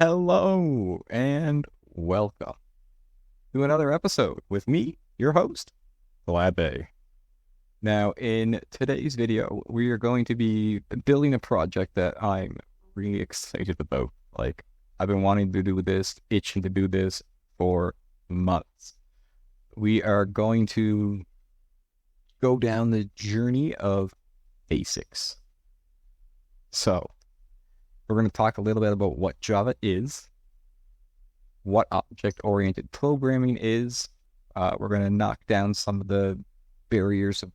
Hello and welcome to another episode with me, your host, Glabe. Now, in today's video, we are going to be building a project that I'm really excited about. I've been wanting to do this, itching to do this for months. We are going to go down the journey of basics. So, we're going to talk a little bit about what Java is, what object-oriented programming is. We're going to knock down some of the barriers of,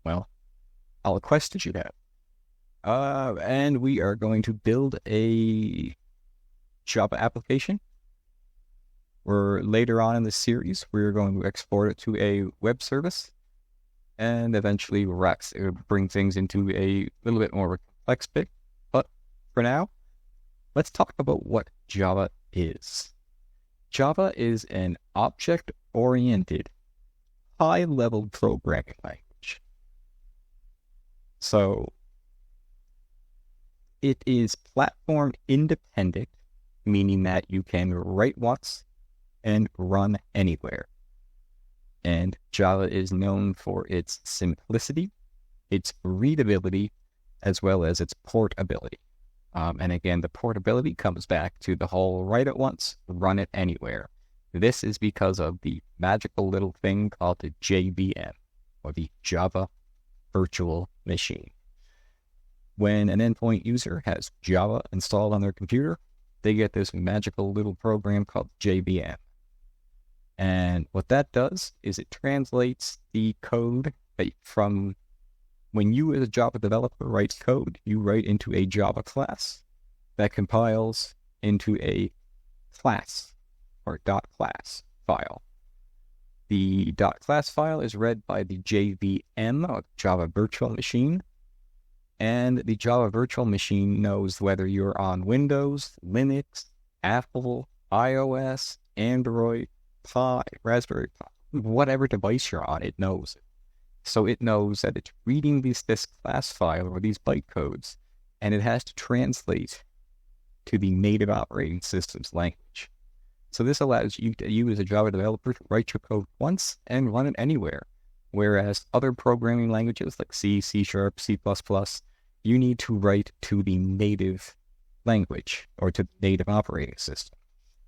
all the questions you have. And we are going to build a Java application. Later on in the series, we're going to export it to a web service and eventually bring things into a little bit more of a complex bit. But for now, let's talk about what Java is. Java is an object-oriented, high-level programming language. So it is platform independent, meaning that you can write once and run anywhere. And Java is known for its simplicity, its readability, as well as its portability. And again, the portability comes back to the whole write it once, run it anywhere. This is because of the magical little thing called the JVM, or the Java Virtual Machine. When an endpoint user has Java installed on their computer, they get this magical little program called JVM. And what that does is it translates the code from when you as a Java developer writes code, you write into a Java class that compiles into a class or .class file. The .class file is read by the JVM, or Java Virtual Machine, and the Java Virtual Machine knows whether you're on Windows, Linux, Apple, iOS, Android, Pi, Raspberry Pi, whatever device you're on, it knows it. So it knows that it's reading this class file or these bytecodes, and it has to translate to the native operating system's language. So this allows you as a Java developer to write your code once and run it anywhere. Whereas other programming languages like C, C#, C++, you need to write to the native language or to the native operating system,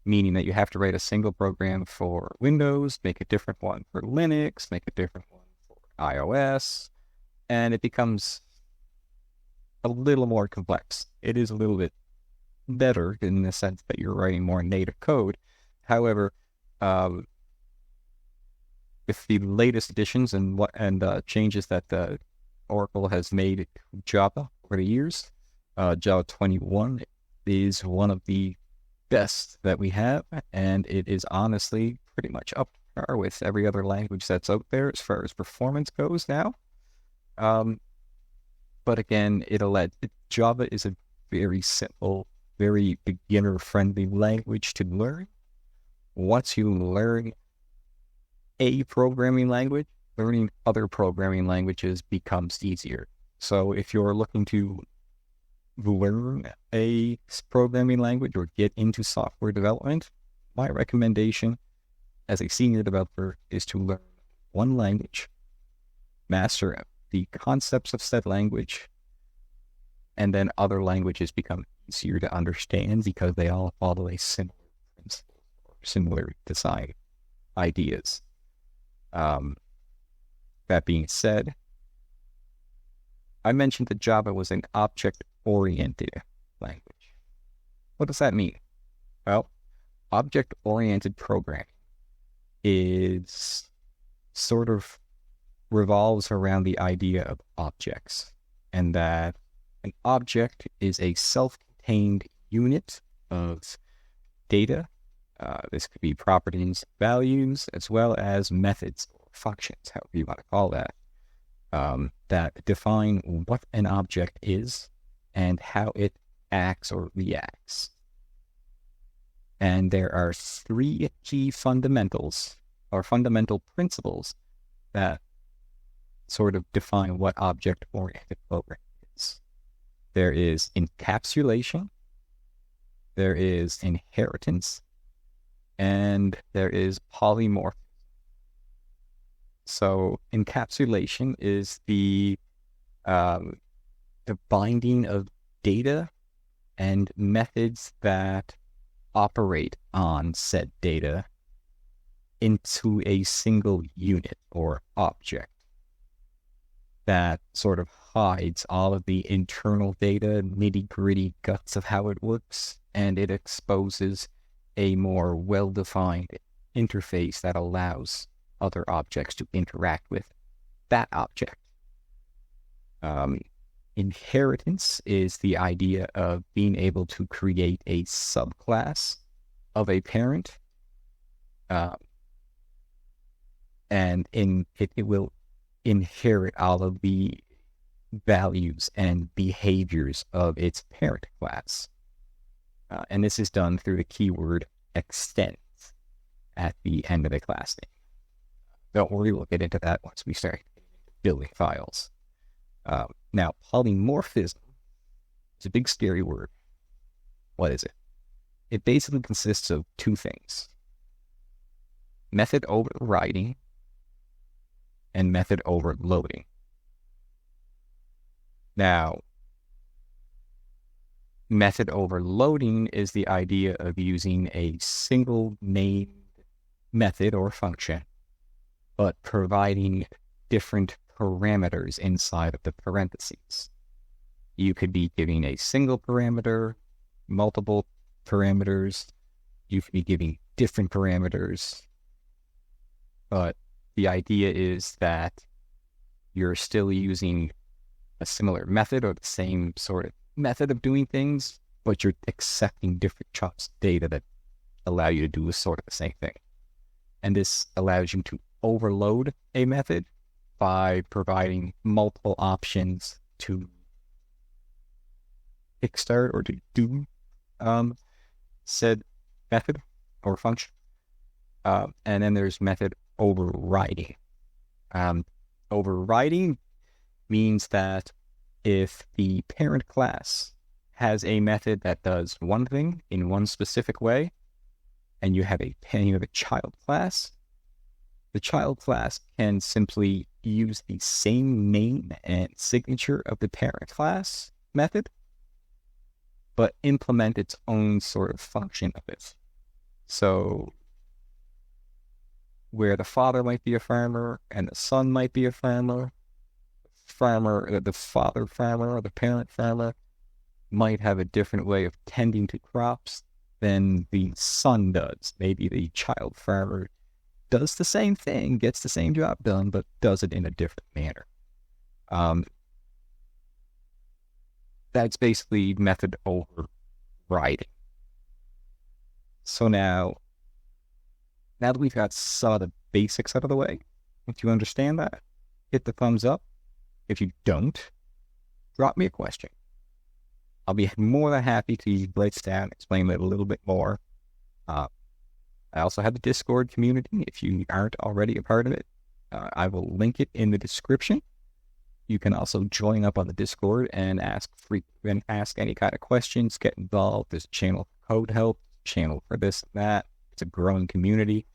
meaning that you have to write a single program for Windows, make a different one for Linux, make a different one for iOS, and it becomes a little more complex. It is a little bit better in the sense that you're writing more native code. However, with the latest additions and changes that Oracle has made to Java over the years, Java 21 is one of the best that we have, and it is honestly pretty much up to par with every other language that's out there as far as performance goes now. But again, Java is a very simple, very beginner-friendly language to learn. Once you learn a programming language, learning other programming languages becomes easier. So if you're looking to learn a programming language or get into software development, my recommendation as a senior developer is to learn one language, master the concepts of said language, and then other languages become easier to understand because they all follow a similar principle or similar design ideas. That being said, I mentioned that Java was an object-oriented language. What does that mean? Well, object-oriented programming is sort of revolves around the idea of objects, and that an object is a self-contained unit of data. This could be properties, values, as well as methods or functions, however you want to call that, that define what an object is and how it acts or reacts. And there are three key fundamentals or fundamental principles that sort of define what object-oriented programming is. There is encapsulation, there is inheritance, and there is polymorphism. So encapsulation is the binding of data and methods that operate on said data into a single unit or object that sort of hides all of the internal data, nitty-gritty guts of how it works, and it exposes a more well-defined interface that allows other objects to interact with that object. Inheritance is the idea of being able to create a subclass of a parent, and it will inherit all of the values and behaviors of its parent class. And this is done through the keyword extends at the end of the class name. Don't worry, we'll get into that once we start building files. Now, polymorphism is a big scary word. What is it? It basically consists of two things: method overriding and method overloading. Now, method overloading is the idea of using a single named method or function, but providing different parameters inside of the parentheses. You could be giving a single parameter, multiple parameters, you could be giving different parameters, but the idea is that you're still using a similar method or the same sort of method of doing things, but you're accepting different chunks of data that allow you to do sort of the same thing. And this allows you to overload a method by providing multiple options to kickstart or to do said method or function. And then there's method overriding. Overriding means that if the parent class has a method that does one thing in one specific way, and you have a child class, the child class can simply use the same name and signature of the parent class method, but implement its own sort of function of it. So where the father might be a farmer and the son might be a farmer, the father farmer or the parent farmer might have a different way of tending to crops than the son does. Maybe the child farmer does the same thing, gets the same job done, but does it in a different manner. That's basically method overriding. So now that we've got some of the basics out of the way, if you understand that, hit the thumbs up. If you don't, drop me a question. I'll be more than happy to break it down, explain it a little bit more. I also have a Discord community. If you aren't already a part of it, I will link it in the description. You can also join up on the Discord and ask any kind of questions, get involved. There's a channel for code help, channel for this and that. It's a growing community.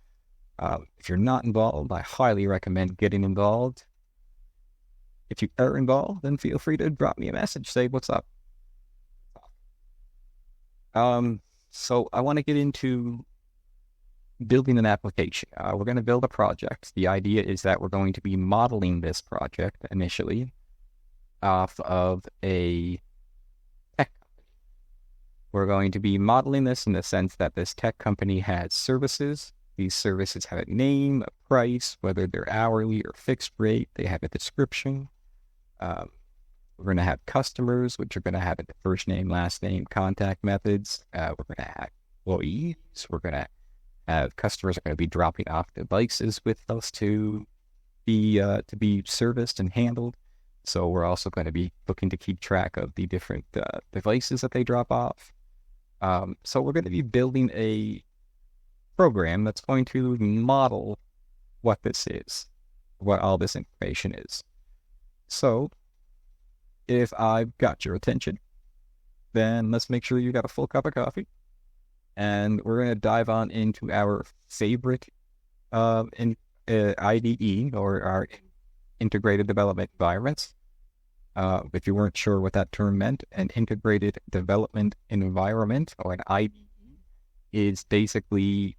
If you're not involved, I highly recommend getting involved. If you are involved, then feel free to drop me a message, say what's up. So I want to get into building an application. We're going to build a project. The idea is that we're going to be modeling this project initially off of a tech company. We're going to be modeling this in the sense that this tech company has services. These services have a name, a price, whether they're hourly or fixed rate. They have a description. We're going to have customers, which are going to have a first name, last name, contact methods. We're going to have employees. We're going to have customers are going to be dropping off devices with us to be serviced and handled. So we're also going to be looking to keep track of the different devices that they drop off. So we're going to be building a program that's going to model what this is, what all this information is. So if I've got your attention, then let's make sure you got a full cup of coffee. and we're going to dive on into our favorite IDE, or our integrated development environments. If you weren't sure what that term meant, an integrated development environment, or an IDE, is basically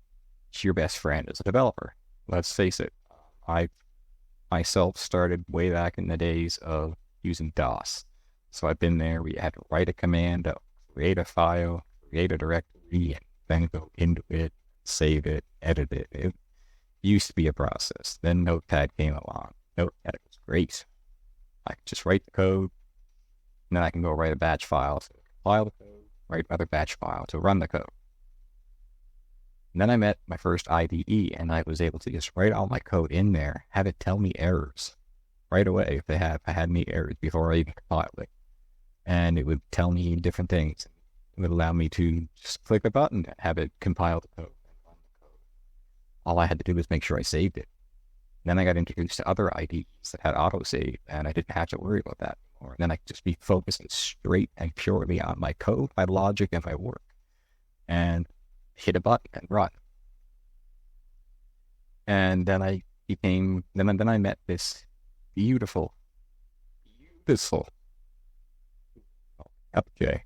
your best friend as a developer. Let's face it, I myself started way back in the days of using DOS. So I've been there. We had to write a command, create a file, create a directory, and then go into it, save it, edit it. It used to be a process. Then Notepad came along. Notepad was great. I could just write the code, and then I can go write a batch file to compile the code, write another batch file to run the code. And then I met my first IDE, and I was able to just write all my code in there, have it tell me errors right away if I had any errors before I even compiled it. And it would tell me different things. It would allow me to just click a button, have it compile the code, and run the code. All I had to do was make sure I saved it. And then I got introduced to other IDEs that had autosave, and I didn't have to worry about that anymore. And then I could just be focusing straight and purely on my code, my logic, and my work. And hit a button and run. And then I met this beautiful FJ. It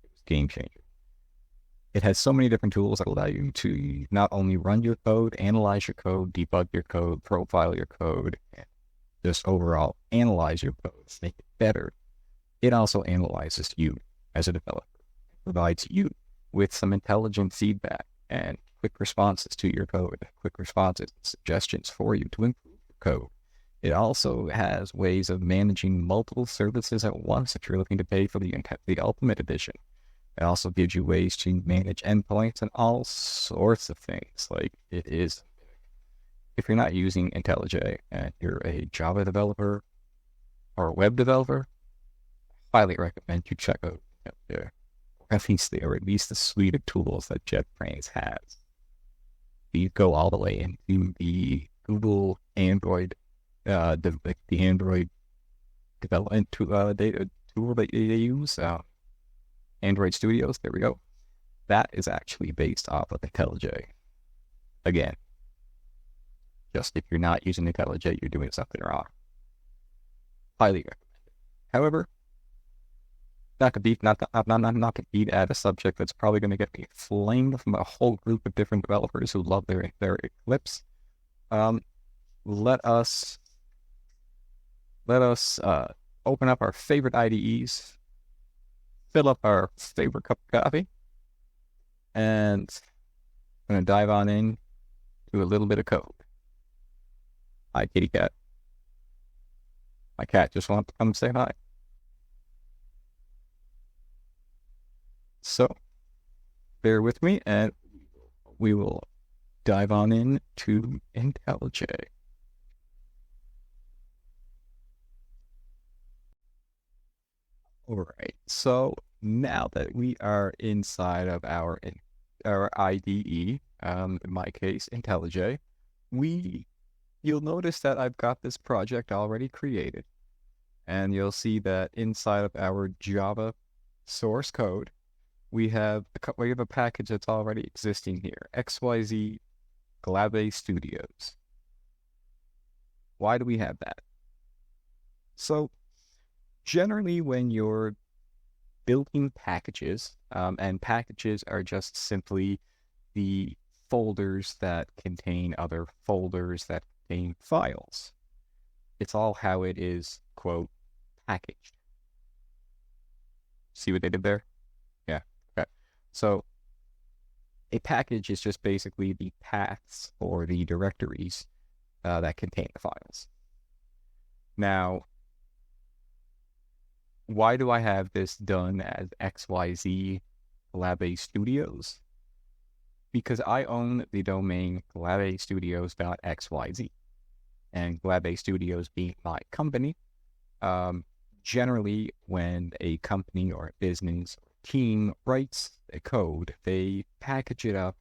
was game changer. It has so many different tools that allow you to not only run your code, analyze your code, debug your code, profile your code, and just overall analyze your code, make it better. It also analyzes you as a developer, provides you with some intelligent feedback and quick responses to your code, quick responses and suggestions for you to improve your code. It also has ways of managing multiple services at once if you're looking to pay for the Ultimate Edition. It also gives you ways to manage endpoints and all sorts of things. Like, it is, if you're not using IntelliJ and you're a Java developer or a web developer, I highly recommend you check out IntelliJ. At least the suite of tools that JetBrains has. These go all the way into the Google Android, the Android development data tool that they use, Android Studios. There we go. That is actually based off of IntelliJ. Again, just if you're not using IntelliJ, you're doing something wrong. Highly recommend it. However, not to beat at a subject that's probably going to get me flamed from a whole group of different developers who love their Eclipse. Let us open up our favorite IDEs, fill up our favorite cup of coffee, and I'm going to dive on in to a little bit of code. Hi, kitty cat. My cat just wants to come say hi. So, bear with me, and we will dive on in to IntelliJ. All right, so now that we are inside of our IDE, in my case, IntelliJ, you'll notice that I've got this project already created, and you'll see that inside of our Java source code, we have a package that's already existing here, XYZ Glave Studios. Why do we have that? So generally when you're building packages, and packages are just simply the folders that contain other folders that contain files. It's all how it is, quote, packaged. See what they did there? Yeah. Okay. So a package is just basically the paths or the directories that contain the files. Now, why do I have this done as XYZ Glave Studios? Because I own the domain glavestudios.xyz. And Glave Studios being my company, generally when a company or a business or team writes a code, they package it up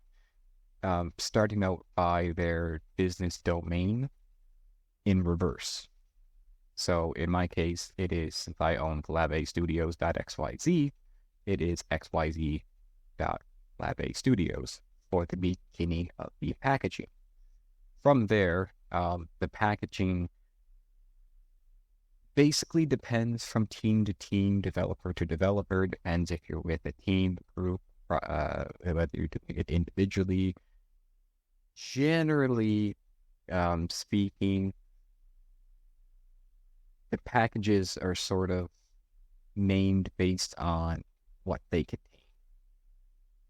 starting out by their business domain in reverse. So in my case, it is, since I own glavestudios.xyz, it is xyz.glave. Lab A Studios for the beginning of the packaging. From there, the packaging basically depends from team to team, developer to developer. Depends if you're with a team, group, whether you're doing it individually. Generally speaking, the packages are sort of named based on what they contain.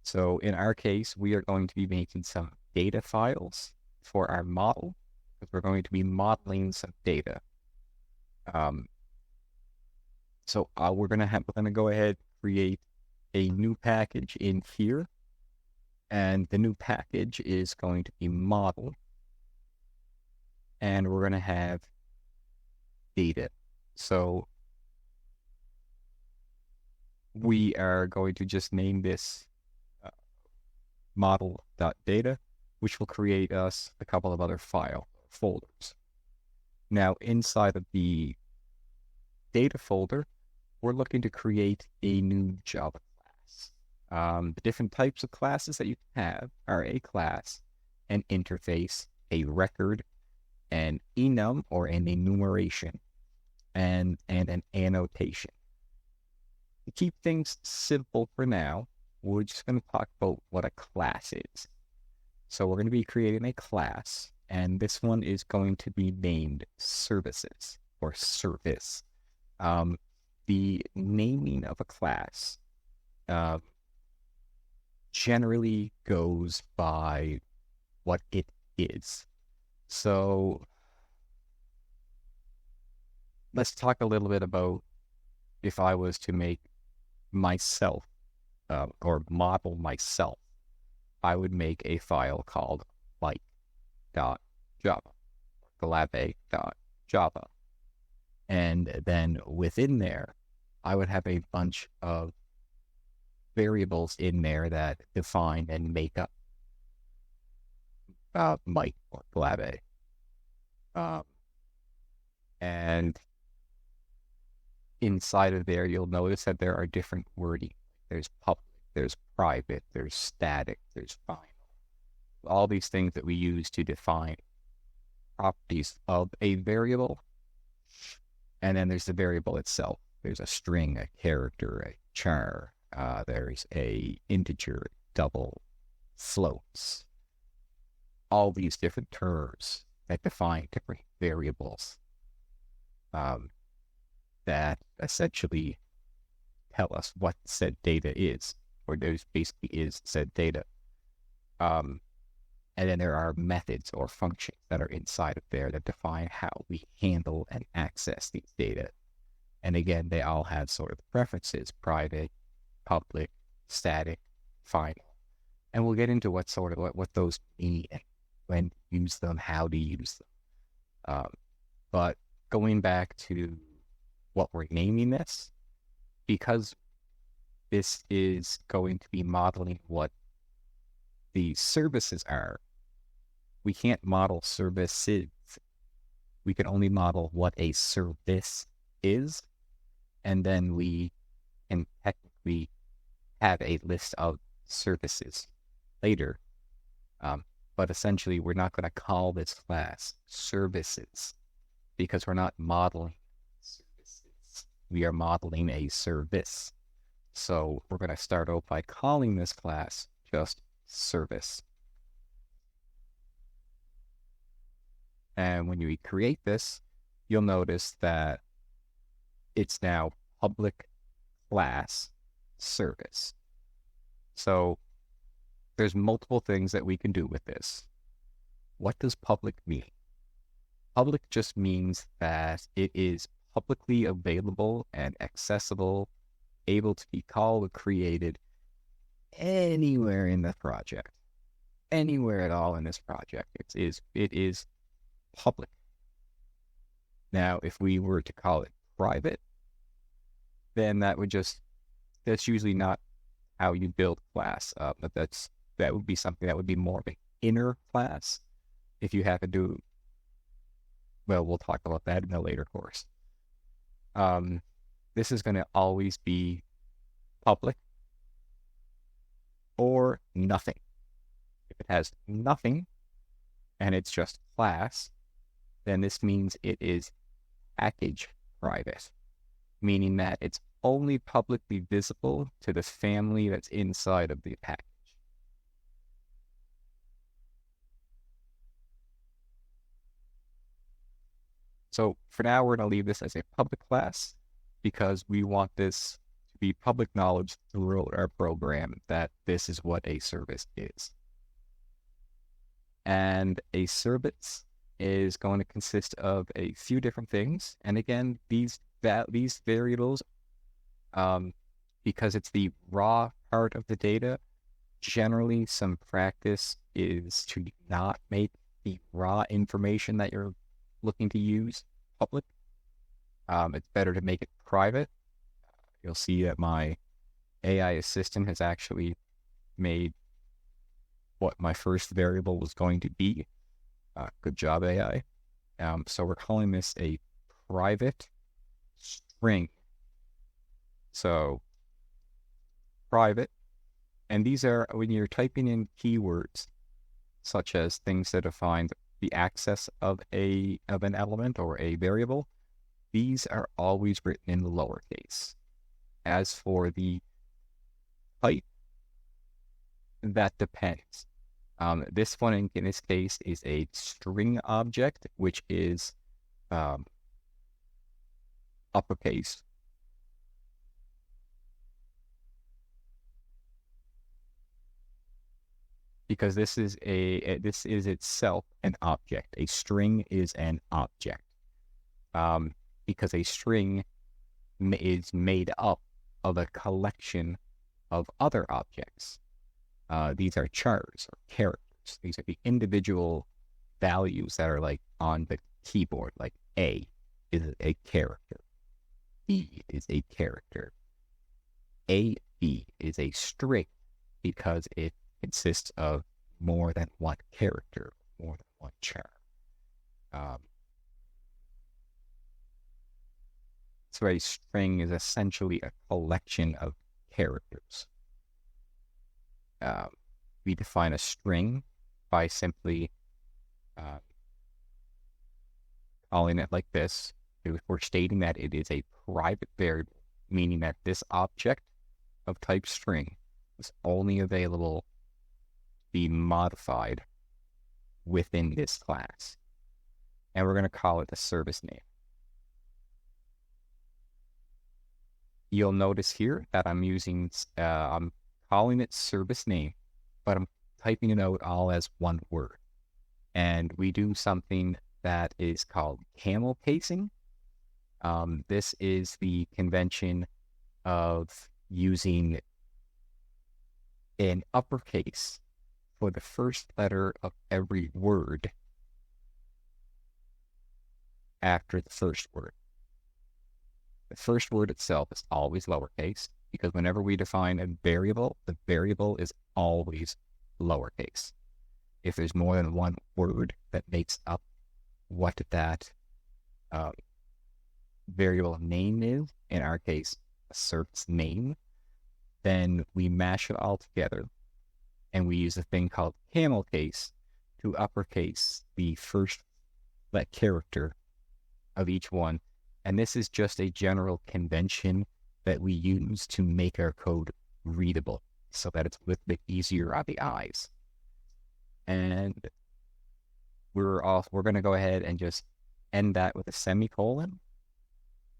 So in our case, we are going to be making some data files for our model, because we're going to be modeling some data. So we're gonna go ahead and create a new package in here, and the new package is going to be model, and we're gonna have data. So we are going to just name this model.data, which will create us a couple of other file folders. Now, inside of the data folder, we're looking to create a new Java class. The different types of classes that you have are a class, an interface, a record, an enum or an enumeration, and an annotation. To keep things simple for now, we're just going to talk about what a class is. So we're going to be creating a class, and this one is going to be named services or service. The naming of a class generally goes by what it is. So let's talk a little bit about if I was to make myself or model myself, I would make a file called like.java, glab.java. And then within there, I would have a bunch of variables in there that define and make up Mike or glab. And inside of there, you'll notice that there are different wording. There's public, there's private, there's static, there's final. All these things that we use to define properties of a variable. And then there's the variable itself. There's a string, a character, a char. There's a integer, double, floats. All these different terms that define different variables that essentially tell us what said data is, or there's basically is said data. And then there are methods or functions that are inside of there that define how we handle and access these data. And again, they all have sort of preferences: private, public, static, final. And we'll get into what those mean, when to use them, how to use them. But going back to what we're naming this, because this is going to be modeling what the services are, we can't model services. We can only model what a service is, and then we can technically have a list of services later. But essentially, we're not going to call this class services because we're not modeling services. We are modeling a service. So we're going to start out by calling this class just service. And when you create this, you'll notice that it's now public class service. So there's multiple things that we can do with this. What does public mean? Public just means that it is publicly available and accessible, able to be called or created anywhere in the project, anywhere at all in this project. It is public. Now, if we were to call it private, then that's usually not how you build class. But that would be something that would be more of an inner class. If you have to do, well, we'll talk about that in a later course. This is going to always be public. or nothing. If it has nothing and it's just class, then this means it is package private, meaning that it's only publicly visible to the family that's inside of the package. So for now, we're going to leave this as a public class because we want this to be public knowledge throughout our program that this is what a service is. And a service is going to consist of a few different things. And again, these variables, because it's the raw part of the data, generally some practice is to not make the raw information that you're looking to use public. It's better to make it private. You'll see that my AI assistant has actually made what my first variable was going to be. Good job, AI. So we're calling this a private string. So private, and these are when you're typing in keywords, such as things that define the access of an element or a variable, these are always written in lowercase. As for the type, that depends. This one in this case is a string object, which is uppercase. Because this is itself an object. A string is an object. Because a string is made up of a collection of other objects. These are chars or characters. These are the individual values that are like on the keyboard, like A is a character. B is a character. B is a string because it consists of more than one character, more than one char. So a string is essentially a collection of characters. We define a string by simply calling it like this. We're stating that it is a private variable, meaning that this object of type string is only available to be modified within this class. And we're going to call it the service name. You'll notice here that I'm calling it service name, but I'm typing it out all as one word. And we do something that is called camel casing. This is the convention of using an uppercase for the first letter of every word after the first word. The first word itself is always lowercase because whenever we define a variable, the variable is always lowercase. If there's more than one word that makes up what that variable name is, in our case, a service name, then we mash it all together and we use a thing called camel case to uppercase the first character of each one. And this is just a general convention that we use to make our code readable so that it's a little bit easier on the eyes. And we're going to go ahead and just end that with a semicolon.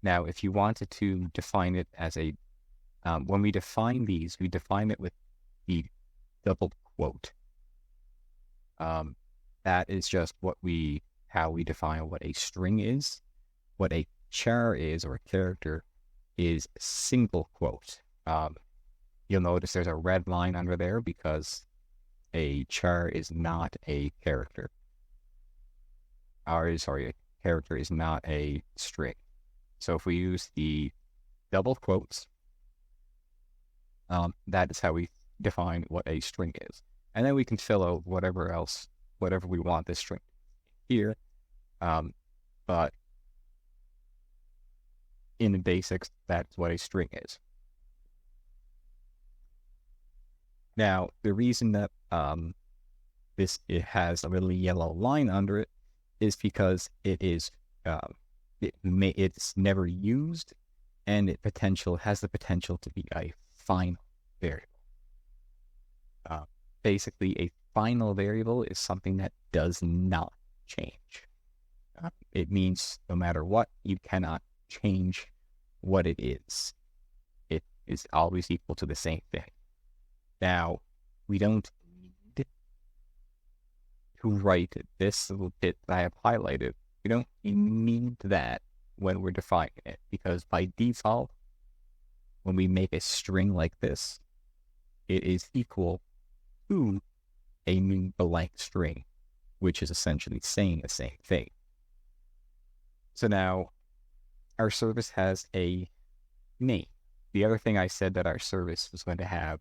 Now, if you wanted to define it as when we define these, we define it with the double quote. That is just how we define what a string is. What a char is, or a character, is single quote. You'll notice there's a red line under there because a char is not a character. A character is not a string. So if we use the double quotes, that is how we define what a string is. And then we can fill out whatever we want this string here. But in the basics, that's what a string is. Now, the reason that it has a little yellow line under it is because it's never used, and it has the potential to be a final variable. Basically, a final variable is something that does not change. It means no matter what, you cannot change what it is. It is always equal to the same thing. Now, we don't need to write this little bit that I have highlighted. We don't need that when we're defining it, because by default, when we make a string like this, it is equal to a new blank string, which is essentially saying the same thing. So now our service has a name. The other thing I said that our service was going to have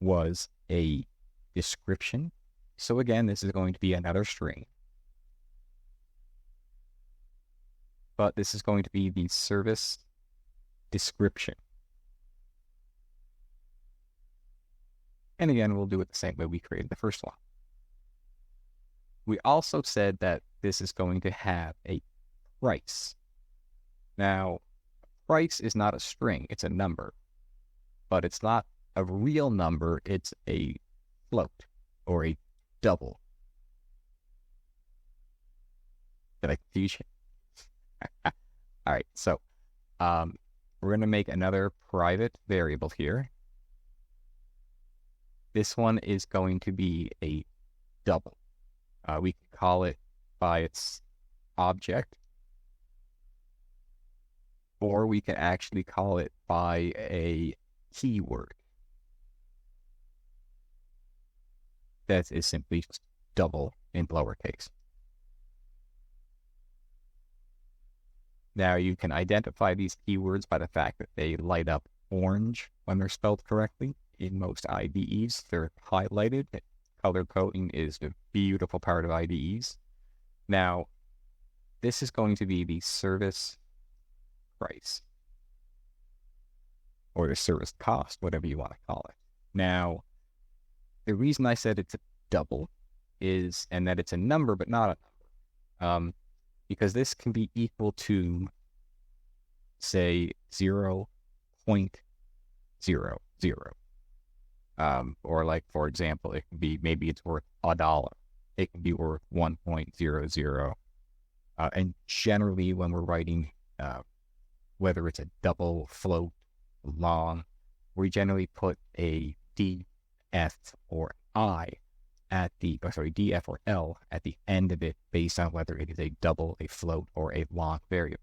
was a description. So again, this is going to be another string, but this is going to be the service description. And again, we'll do it the same way we created the first one. We also said that this is going to have a price. Now, price is not a string, it's a number, but it's not a real number, it's a float or a double. Did I confuse you? All right, so we're going to make another private variable here. This one is going to be a double. We can call it by its object, or we can actually call it by a keyword. That is simply just double in lowercase. Now you can identify these keywords by the fact that they light up orange when they're spelled correctly. In most IDEs, they're highlighted. Color coding is a beautiful part of IDEs. Now, this is going to be the service price, or the service cost, whatever you want to call it. Now, the reason I said it's a double is, and that it's a number but not a number, because this can be equal to, say, 0.00. Or like, for example, it can be, maybe it's worth $1. It can be worth 1.00. And generally when we're writing, whether it's a double, float, long, we generally put a D, F, or I at the, D, F, or L at the end of it based on whether it is a double, a float, or a long variable.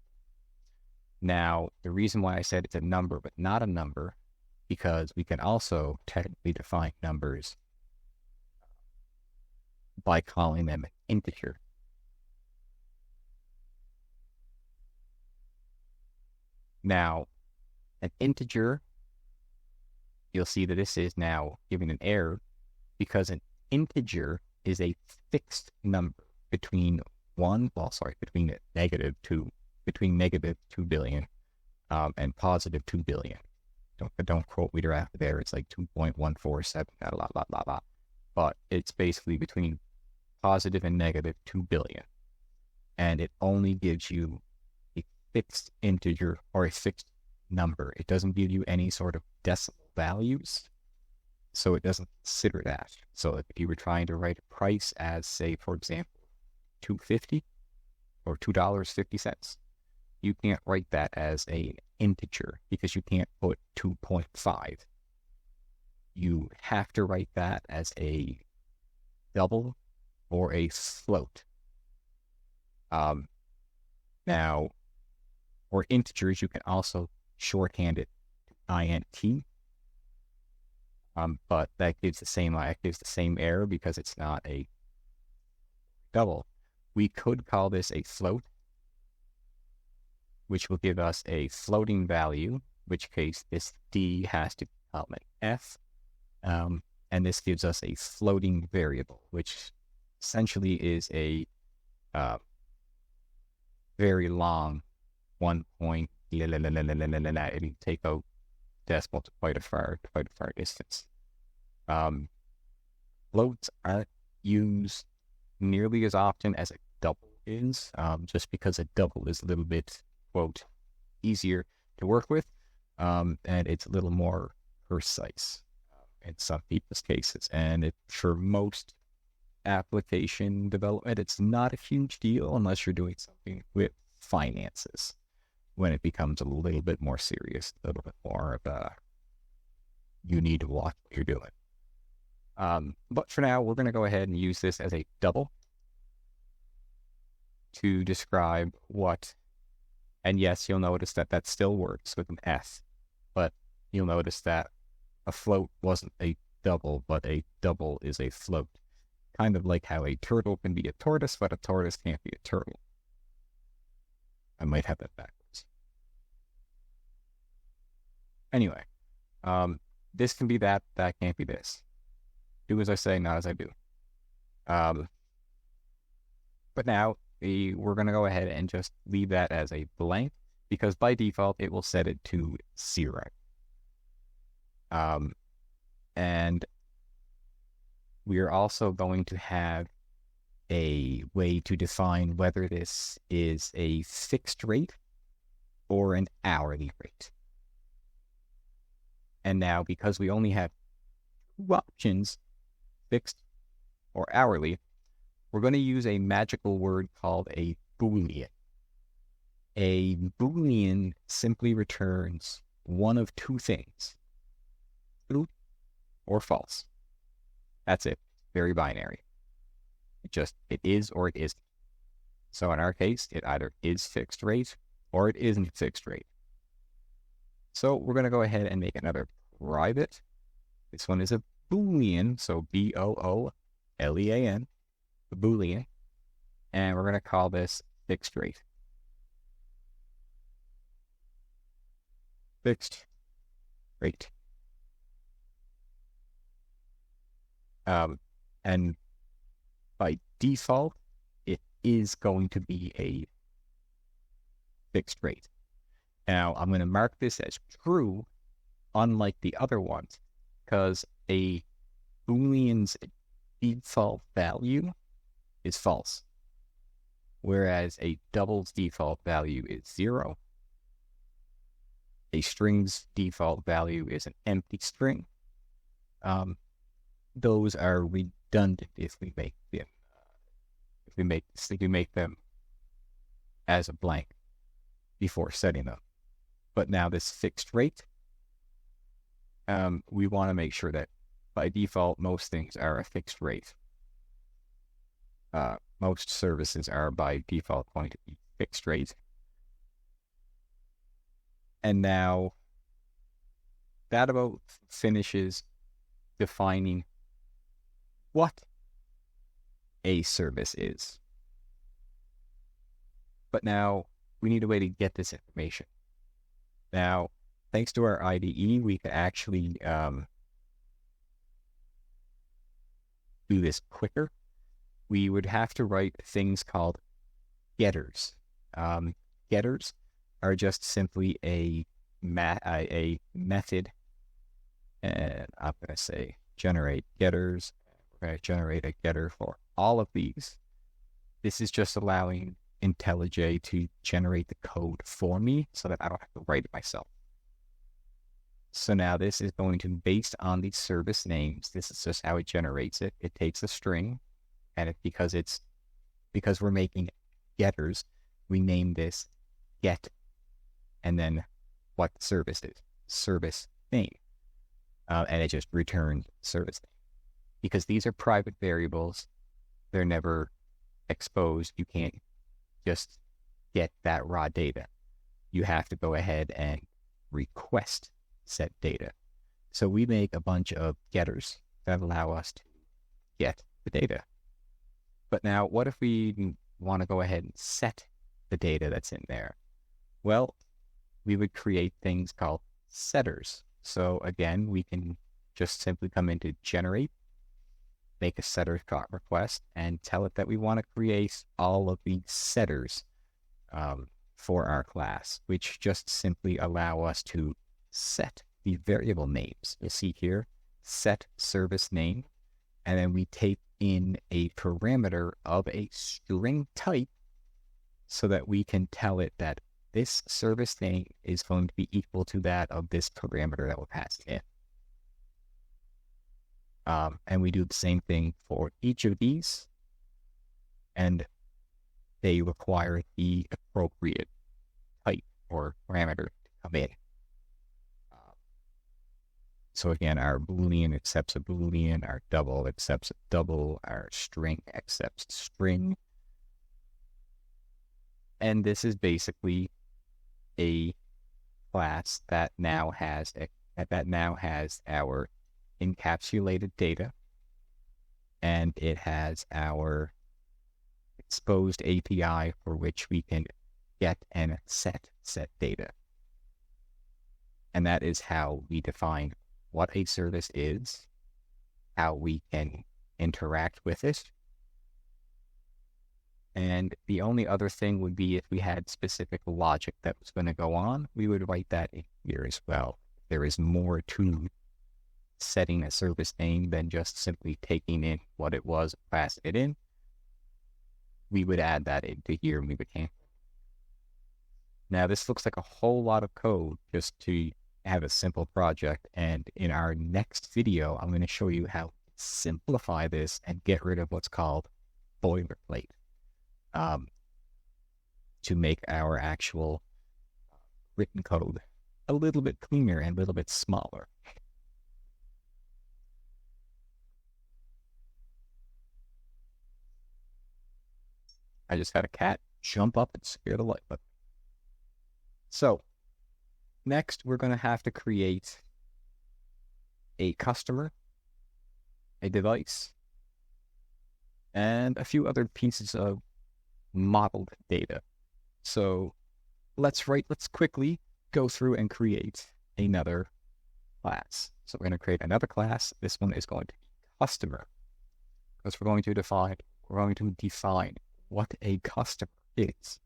Now, the reason why I said it's a number but not a number, because we can also technically define numbers by calling them an integer. Now, an integer, you'll see that this is now giving an error because an integer is a fixed number between between negative 2 billion and positive 2 billion. Don't quote me after there. It's like 2.147, but it's basically between positive and negative 2 billion. And it only gives you a fixed integer or a fixed number. It doesn't give you any sort of decimal values. So it doesn't consider that. So if you were trying to write a price as, say, for example, $2.50 or $2.50, you can't write that as an integer because you can't put 2.5. You have to write that as a double or a float. Now, for integers, you can also shorthand it to int. But that gives the same error because it's not a double. We could call this a float, which will give us a floating value, in which case this D has to become an F. And this gives us a floating variable, which essentially is a very long 1 point, if you take out decimal to quite a far distance. floats aren't used nearly as often as a double is, just because a double is a little bit, quote, easier to work with, and it's a little more precise in some people's cases. And for most application development, it's not a huge deal unless you're doing something with finances, when it becomes a little bit more serious, a little bit more of a, you need to watch what you're doing. But for now, we're going to go ahead and use this as a double to describe what, and yes, you'll notice that that still works with an S, but you'll notice that a float wasn't a double, but a double is a float. Kind of like how a turtle can be a tortoise, but a tortoise can't be a turtle. I might have that backwards. Anyway, this can be that, that can't be this. Do as I say, not as I do. But now we're going to go ahead and just leave that as a blank, because by default, it will set it to 0. And we are also going to have a way to define whether this is a fixed rate or an hourly rate. And now, because we only have 2 options, fixed or hourly, we're going to use a magical word called a Boolean. A Boolean simply returns one of 2 things, true or false. That's it. Very binary. It is or it isn't. So in our case, it either is fixed rate or it isn't fixed rate. So we're going to go ahead and make another private. This one is a Boolean, so Boolean, a Boolean. And we're going to call this fixed rate. Fixed rate. And by default, it is going to be a fixed rate. Now, I'm going to mark this as true, unlike the other ones, because a Boolean's default value is false, whereas a double's default value is 0. A string's default value is an empty string. Those are redundant if we make them as a blank before setting them. But now this fixed rate, we want to make sure that by default most things are a fixed rate. Most services are by default going to be fixed rate. And now that about finishes defining what a service is. But now we need a way to get this information. Now, thanks to our IDE, we can actually do this quicker. We would have to write things called getters. Getters are just simply a method, and I'm going to say generate getters. We're going to generate a getter for all of these. This is just allowing IntelliJ to generate the code for me so that I don't have to write it myself. So now this is going to, based on the service names, this is just how it generates it. It takes a string, and because we're making getters, we name this get, and then what the service is, service name, and it just returns service name. Because these are private variables, they're never exposed. You can't just get that raw data. You have to go ahead and request set data. So we make a bunch of getters that allow us to get the data. But now, what if we want to go ahead and set the data that's in there? Well, we would create things called setters. So again, we can just simply come into generate, make a setter request, and tell it that we want to create all of the setters for our class, which just simply allow us to set the variable names. You'll see here, set service name, and then we take in a parameter of a string type so that we can tell it that this service name is going to be equal to that of this parameter that we're passing in. And we do the same thing for each of these, and they require the appropriate type or parameter to come in. So again, our Boolean accepts a Boolean, our double accepts a double, our string accepts string. And this is basically a class that now has our encapsulated data, and it has our exposed API for which we can get and set data. And that is how we define what a service is, how we can interact with it. And the only other thing would be if we had specific logic that was going to go on, we would write that in here as well. There is more to setting a service name than just simply taking in what it was, passing it in. We would add that into here and we would handle it. Now, this looks like a whole lot of code just to have a simple project. And in our next video, I'm going to show you how to simplify this and get rid of what's called boilerplate to make our actual written code a little bit cleaner and a little bit smaller. I just had a cat jump up and scare the life out of me. So next, we're going to have to create a customer, a device, and a few other pieces of modeled data. So let's quickly go through and create another class. So we're going to create another class. This one is going to be customer, because we're going to define what a customer is.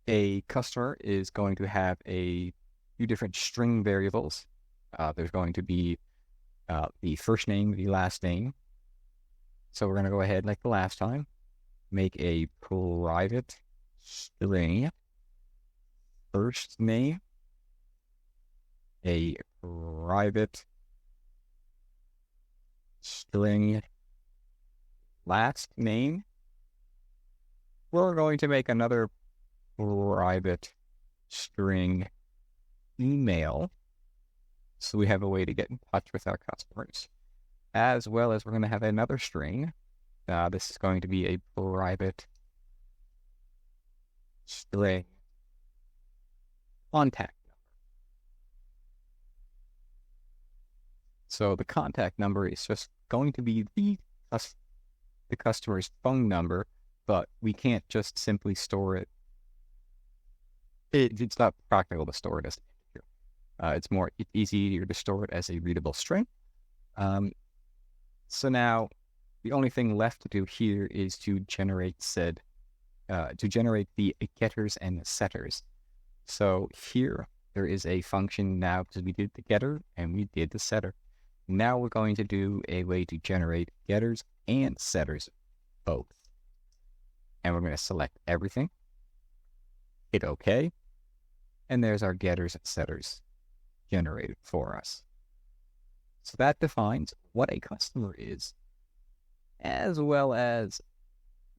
A customer is going to have a few different string variables. There's going to be the first name, the last name. So we're going to go ahead, like the last time, make a private string first name, a private string last name. We're going to make another private string email, so we have a way to get in touch with our customers, as well as we're going to have another string. This is going to be a private string contact number. So the contact number is just going to be the customer's phone number, but we can't just simply store it. It's not practical to store it as an integer. It's easier to store it as a readable string. So now the only thing left to do here is to generate the getters and the setters. So here there is a function now, because we did the getter and we did the setter. Now we're going to do a way to generate getters and setters both. And we're going to select everything, hit OK, and there's our getters and setters generated for us. So that defines what a customer is, as well as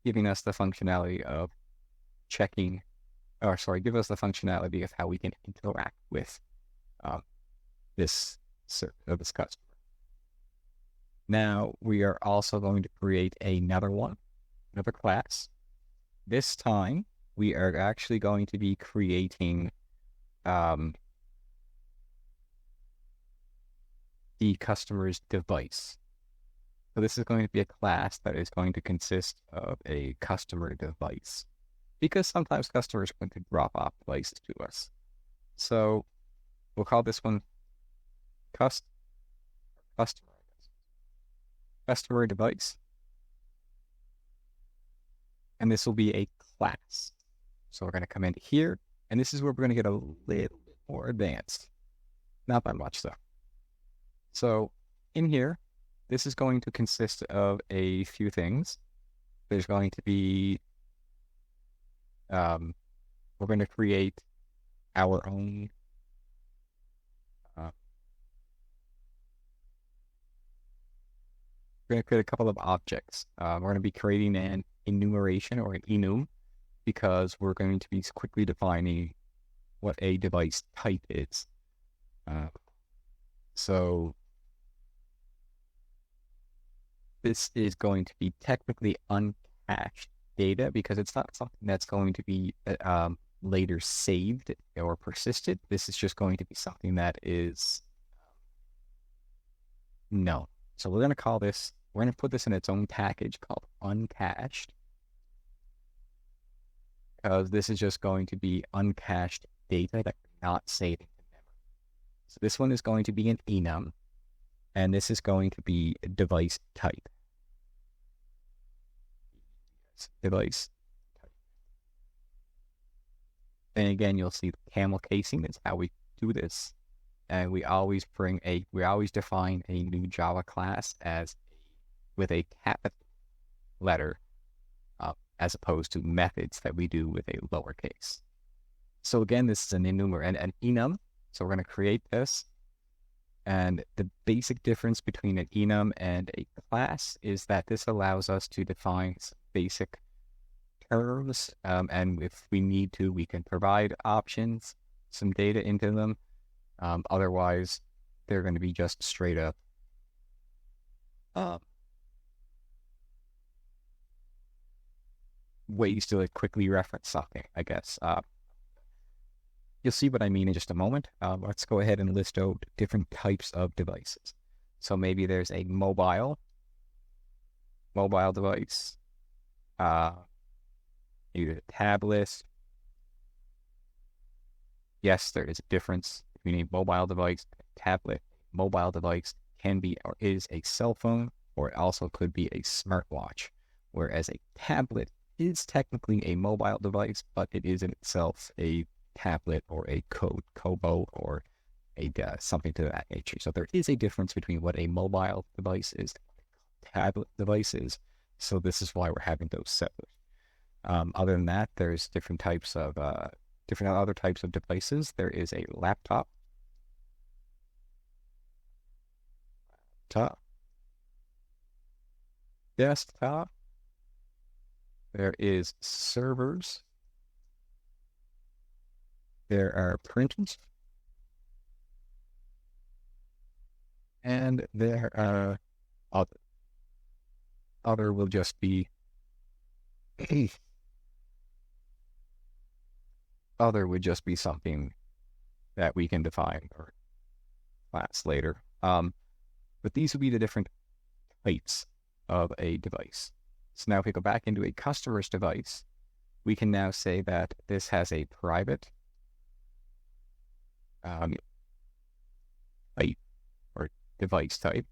giving us the functionality of give us the functionality of how we can interact with this customer. Now we are also going to create another class. This time we are actually going to be creating the customer's device. So this is going to be a class that is going to consist of a customer device, because sometimes customers want to drop off devices to us. So we'll call this one customer device. And this will be a class. So we're going to come into here, and this is where we're going to get a little bit more advanced. Not by much, though. So in here, this is going to consist of a few things. There's going to be, we're going to create our own, we're going to create a couple of objects. We're going to be creating an enumeration or an enum because we're going to be quickly defining what a device type is. So this is going to be technically uncached data because it's not something that's going to be later saved or persisted. This is just going to be something that is known. So we're going to call this, we're going to put this in its own package called uncached, because this is just going to be uncached data that we're not saving to memory. So this one is going to be an enum, and this is going to be a device type. Device type. And again, you'll see the camel casing is how we do this. And we always define a new Java class with a capital letter, as opposed to methods that we do with a lowercase. So again, this is an enum. So we're going to create this. And the basic difference between an enum and a class is that this allows us to define some basic terms. And if we need to, we can provide options, some data into them. Otherwise, they're going to be just straight up ways to quickly reference something, I guess. You'll see what I mean in just a moment. Let's go ahead and list out different types of devices. So maybe there's a mobile device, maybe a tablet. Yes, there is a difference between a mobile device and a tablet. A mobile device can be or is a cell phone, or it also could be a smartwatch, whereas a tablet is technically a mobile device, but it is in itself a tablet or a Kobo or a something to that nature. So there is a difference between what a mobile device is and a tablet device is. So this is why we're having those separate. Other than that, there's different other types of devices. There is a laptop, desktop. There is servers. There are printers. And there are other will just be other would just be something that we can define or class later. But these would be the different types of a device. So now if we go back into a customer's device, we can now say that this has a private type or device type.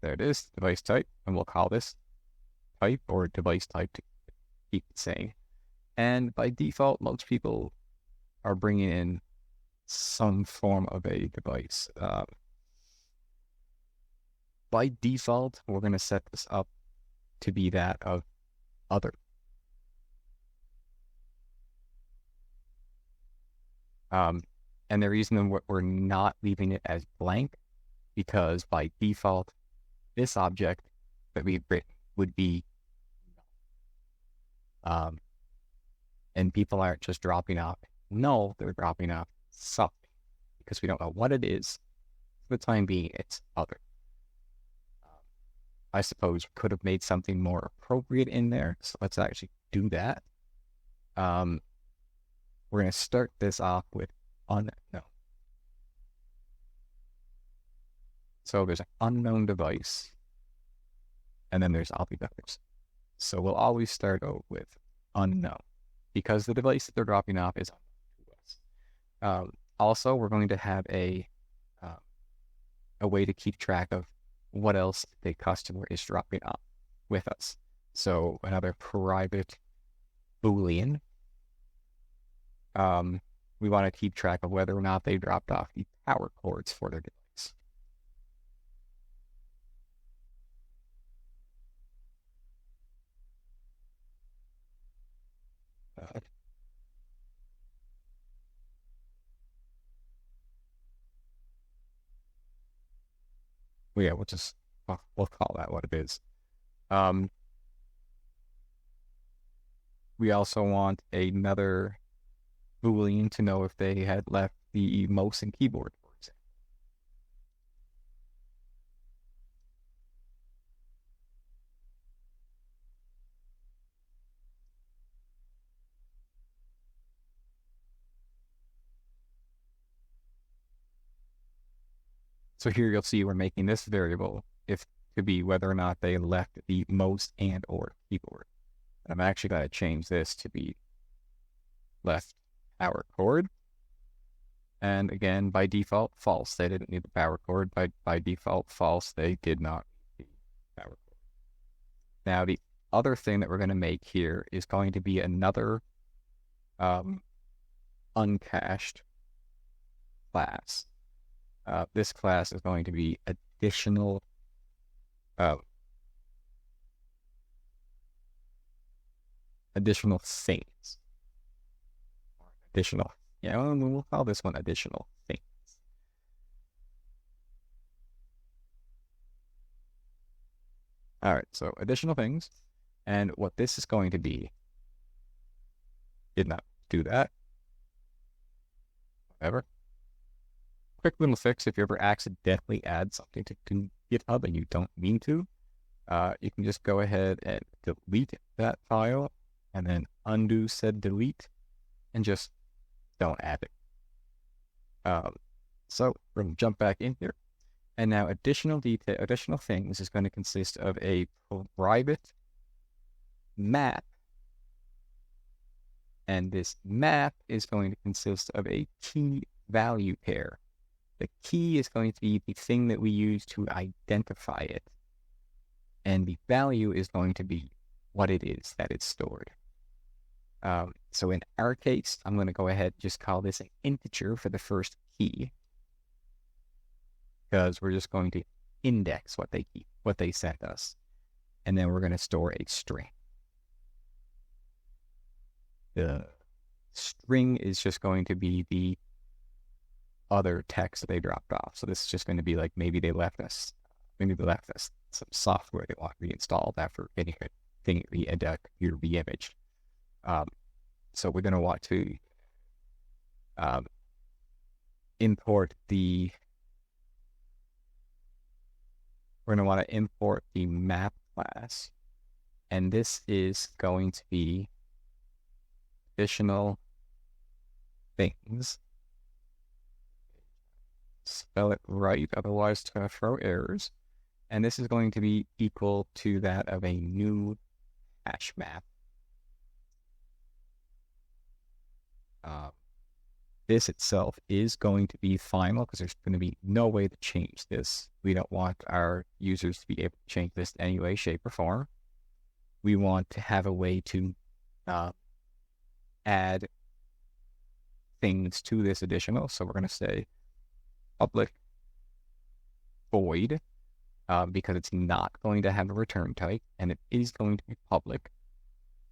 There it is, device type, and we'll call this type or device type to keep it saying. And by default, most people are bringing in some form of a device. By default, we're going to set this up to be that of other. And the reason we're not leaving it as blank, because by default, this object that we've written would be and people aren't just dropping off null, they're dropping off something because we don't know what it is. For the time being, it's other. I suppose we could have made something more appropriate in there, so let's actually do that. We're going to start this off with unknown. So there's an unknown device, and then there's all the others. So we'll always start out with unknown, because the device that they're dropping off is unknown to us. Also, we're going to have a way to keep track of what else the customer is dropping off with us. So another private Boolean, we want to keep track of whether or not they dropped off the power cords for their device. Well, yeah, we'll call that what it is. We also want another Boolean to know if they had left the mouse and keyboard, for example. So here you'll see we're making this variable if to be whether or not they left the mouse and or keyboard. I'm actually going to change this to be left power cord. And again, by default, false. They didn't need the power cord. By default, false. They did not need the power cord. Now, the other thing that we're going to make here is going to be another uncached class. This class is going to be additional things. We'll call this one additional things. All right, so additional things. And what this is going to be, did not do that. Whatever. Quick little fix, if you ever accidentally add something to GitHub and you don't mean to, you can just go ahead and delete that file and then undo said delete and just don't add it. So we're going to jump back in here. And now additional things is going to consist of a private map. And this map is going to consist of a key value pair. The key is going to be the thing that we use to identify it. And the value is going to be what it is that it's stored. So in our case, I'm going to go ahead and just call this an integer for the first key, because we're just going to index what they sent us. And then we're going to store a string. The string is just going to be the other text that they dropped off. So this is just going to be like maybe they left us some software they want reinstalled after getting the computer re-imaged. So we're going to want to import the map class, and this is going to be additional things. Spell it right, otherwise it's going to throw errors. And this is going to be equal to that of a new hash map. This itself is going to be final because there's going to be no way to change this. We don't want our users to be able to change this in any way, shape, or form. We want to have a way to add things to this additional. So we're going to say public void because it's not going to have a return type and it is going to be public.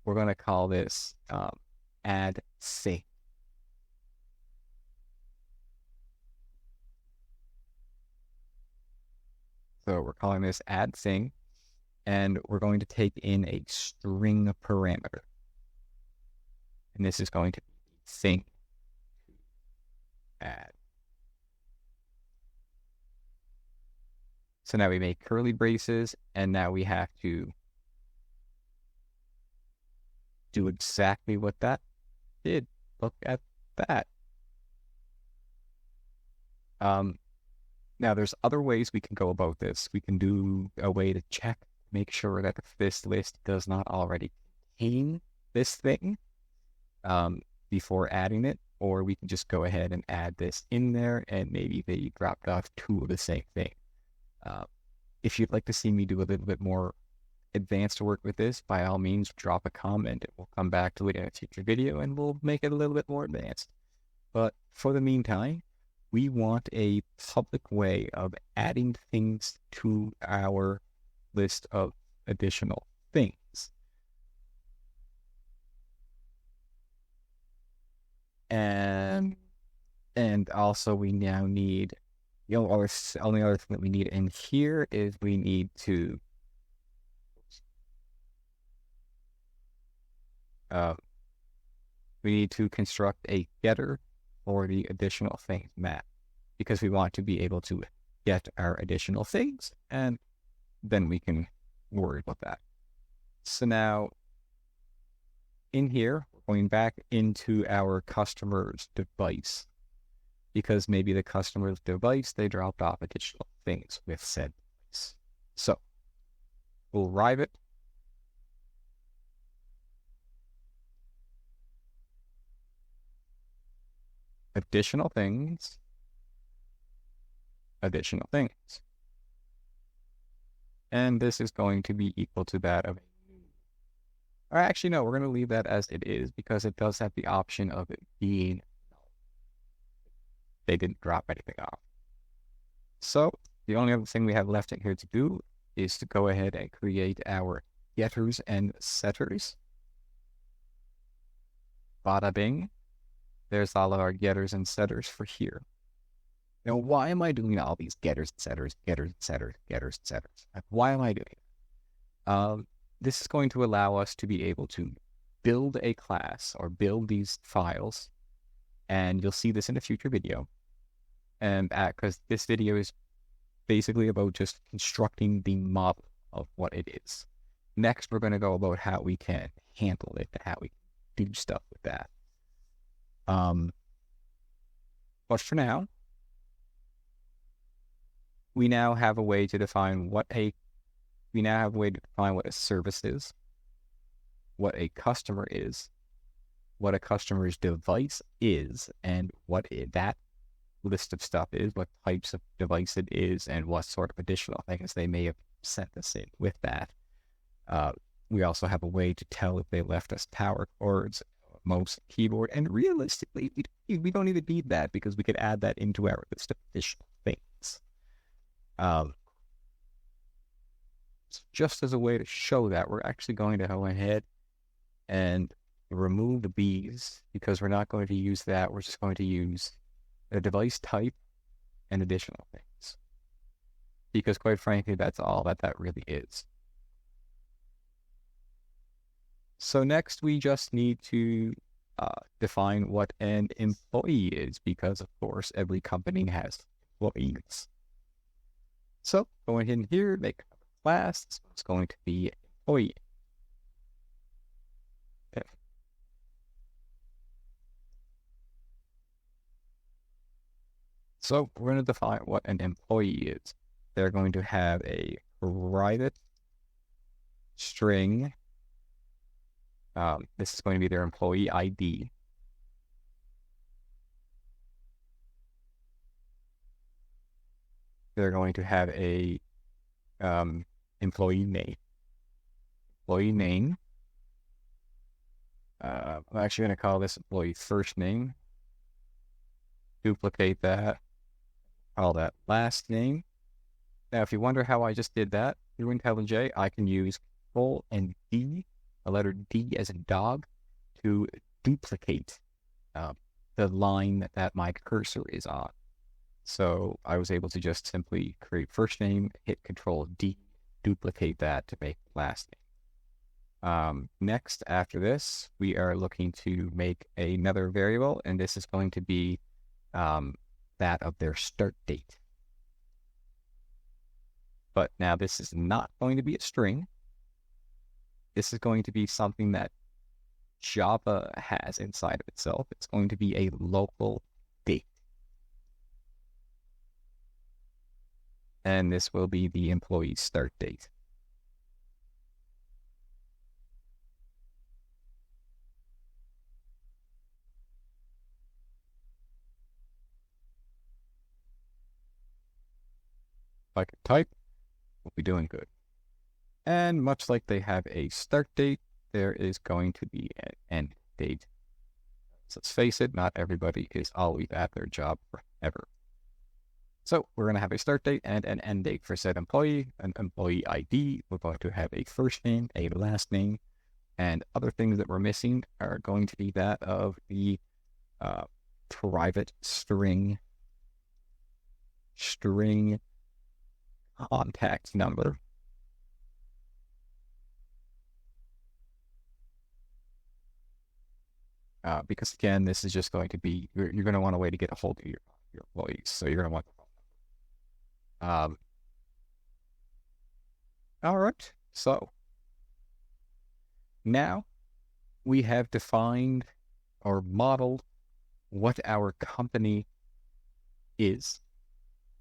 We're going to call this add thing. So we're calling this add thing, and we're going to take in a string parameter. And this is going to be thing add. So now we make curly braces, and now we have to do exactly what that did. Look at that. Now, there's other ways we can go about this. We can do a way to check, make sure that this list does not already contain this thing before adding it, or we can just go ahead and add this in there, and maybe they dropped off two of the same thing. If you'd like to see me do a little bit more advanced work with this, by all means, drop a comment, and we'll come back to it in a future video, and we'll make it a little bit more advanced. But for the meantime, we want a public way of adding things to our list of additional things. And also we now need, our only other thing that we need in here is we need to construct a getter for the additional things map, because we want to be able to get our additional things, and then we can worry about that. So now in here, we're going back into our customer's device, because maybe the customer's device, they dropped off additional things with said device. So we'll arrive it. Additional things. And this is going to be equal to that of or actually, no, we're going to leave that as it is, because it does have the option of it being they didn't drop anything off. So the only other thing we have left in here to do is to go ahead and create our getters and setters. Bada bing. There's all of our getters and setters for here. Now, why am I doing all these getters and setters, getters and setters, getters and setters? Why am I doing it? This is going to allow us to be able to build a class or build these files, and you'll see this in a future video. And because this video is basically about just constructing the model of what it is. Next, we're going to go about how we can handle it, how we can do stuff with that. But for now, we now have a way to define what a service is, what a customer is, what a customer's device is, and what that list of stuff is, what types of device it is, and what sort of additional things they may have sent us in with that. We also have a way to tell if they left us power cords, mouse, keyboard, and realistically, we don't even need that, because we could add that into our list of additional things. Just as a way to show that, we're actually going to go ahead and remove the bees, because we're not going to use that. We're just going to use the device type and additional things, because quite frankly, that's all that really is. So next, we just need to define what an employee is, because of course, every company has employees. So going in here, make a class. This one's going to be employee. Okay. So we're going to define what an employee is. They're going to have a private string. This is going to be their employee ID. They're going to have a employee name. I'm actually going to call this employee first name. Duplicate that. Call that last name. Now, if you wonder how I just did that through IntelliJ, I can use Control and D, a letter D as in dog, to duplicate the line that my cursor is on. So I was able to just simply create first name, hit Control D, duplicate that to make last name. Next, after this, we are looking to make another variable, and this is going to be that of their start date. But now this is not going to be a string. This is going to be something that Java has inside of itself. It's going to be a local date. And this will be the employee start date. If I can type, we'll be doing good. And much like they have a start date, there is going to be an end date. let's face it, not everybody is always at their job forever. So we're going to have a start date and an end date for said employee, an employee ID. We're going to have a first name, a last name, and other things that we're missing are going to be that of the private string contact number. Because again, this is just going to be, you're going to want a way to get a hold of your employees. So you're going to want the phone number. All right. So now we have defined or modeled what our company is.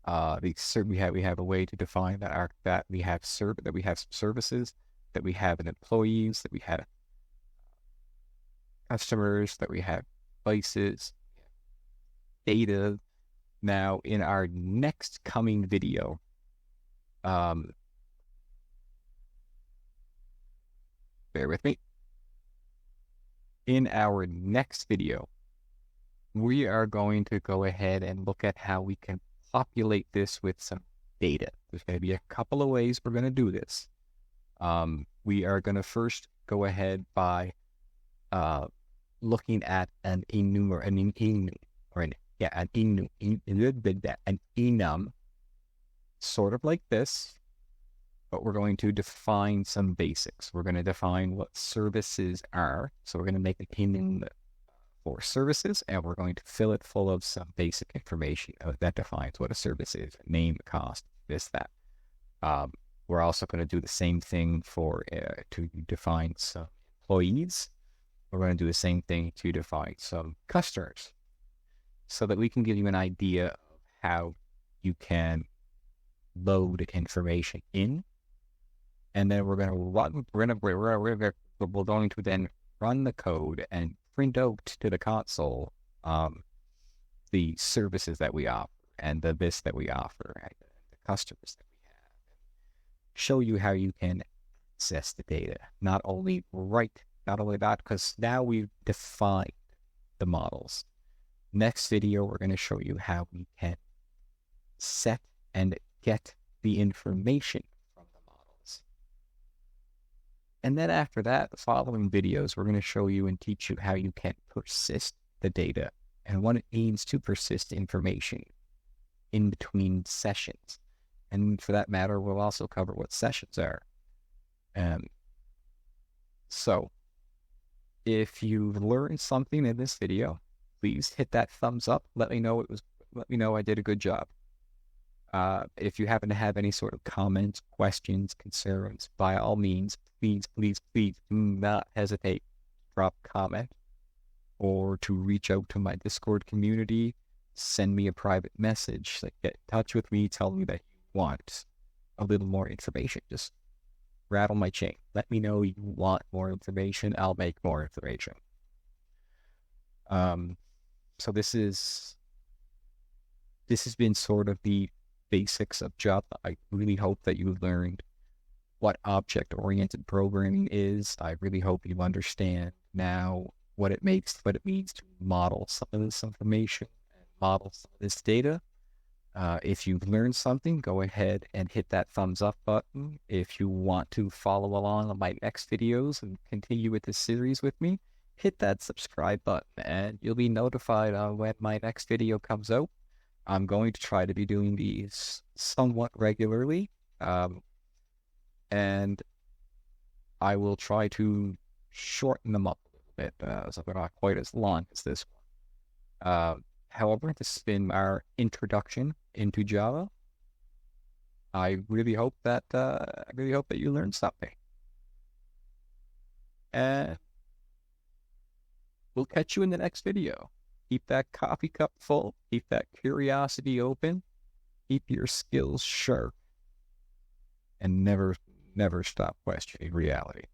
We have a way to define that we have services, that we have employees, that we have customers, that we have devices, data. Now, in our next coming video, bear with me. In our next video, we are going to go ahead and look at how we can populate this with some data. There's going to be a couple of ways we're going to do this. We are going to first go ahead by looking at an enum, sort of like this, but we're going to define some basics. We're going to define what services are. So we're going to make an enum for services, and we're going to fill it full of some basic information that defines what a service is: name, cost, this, that. We're also going to do the same thing to define some employees. We're going to do the same thing to define some customers, so that we can give you an idea of how you can load information in. And then we're going to then run the code and print out to the console the services that we offer and the this that we offer and the customers that we have. Show you how you can access the data. Not only that, because now we've defined the models. Next video, we're going to show you how we can set and get the information from the models. And then after that, the following videos, we're going to show you and teach you how you can persist the data and what it means to persist information in between sessions. And for that matter, we'll also cover what sessions are. So if you've learned something in this video, please hit that thumbs up. Let me know I did a good job. If you happen to have any sort of comments, questions, concerns, by all means, please do not hesitate to drop a comment or to reach out to my Discord community. Send me a private message. Get in touch with me. Tell me that you want a little more information. Just rattle my chain. Let me know you want more information. I'll make more information. So this has been sort of the basics of Java. I really hope that you learned what object-oriented programming is. I really hope you understand now what it means to model some of this information and model some of this data. If you've learned something, go ahead and hit that thumbs up button. If you want to follow along on my next videos and continue with this series with me, hit that subscribe button and you'll be notified on when my next video comes out. I'm going to try to be doing these somewhat regularly, and I will try to shorten them up a little bit, so they're not quite as long as this one. However, this has been our introduction into Java. I really hope that you learned something, and we'll catch you in the next video. Keep that coffee cup full. Keep that curiosity open. Keep your skills sharp. And never stop questioning reality.